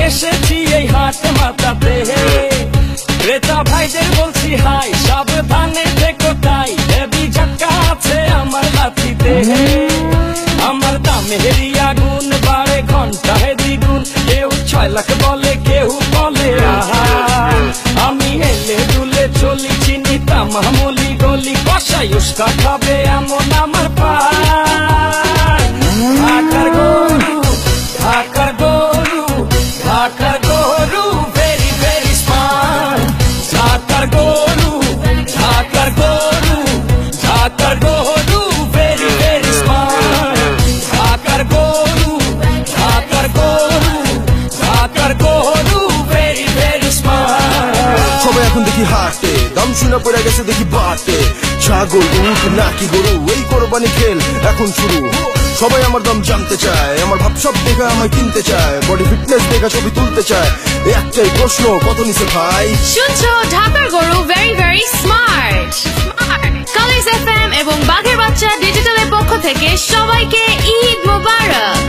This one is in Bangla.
এসেছি এই হাট মাতাতে, ক্রেতা ভাইদের বলছি হাই, সাবধানে থেকো তাই, হেভি ঝটকা আছে আমার লাঠিতে। আমার দামেরই আগুন বাড়ে ঘন্টায় দ্বিগুণ, কেউ 6 লাখ বলে কেউ বলে আহা। আমি হেলে দুলে চলি চিনি তামামলি গলি, কষাই উস্কা খাবে এমন আমার পায়। ঢাকার গরু, ঢাকার গরু, ঢাকার গরু ভেরি ভেরি স্মার্ট। ঢাকার গরু, ঢাকার গরু, ঢাকার গরু ভেরি ভেরি স্মার্ট। ঢাকার গরু, ঢাকার গরু, ঢাকার গরু ভেরি ভেরি স্মার্ট। সবাই এখন দেখি হাটে, দাম শুনে পড়ে গেছে দেখি বাটে। ছাগল উঠ নাকি গরু, এই কোরবানি খেল এখন শুরু। সবাই আমার দাম জানতে চায়, আমার ভাবসাব দেখে আমায় কিনতে চায়, বডি ফিটনেস দেখে ছবি তুলতে চায়। একটাই প্রশ্ন, কত নিছে ভাই? শুনছো ঢাকার গরু very very smart. Kalij FM এবং বাঘের বাচ্চা ডিজিটালের পক্ষ থেকে সবাইকে ঈদ মোবারক।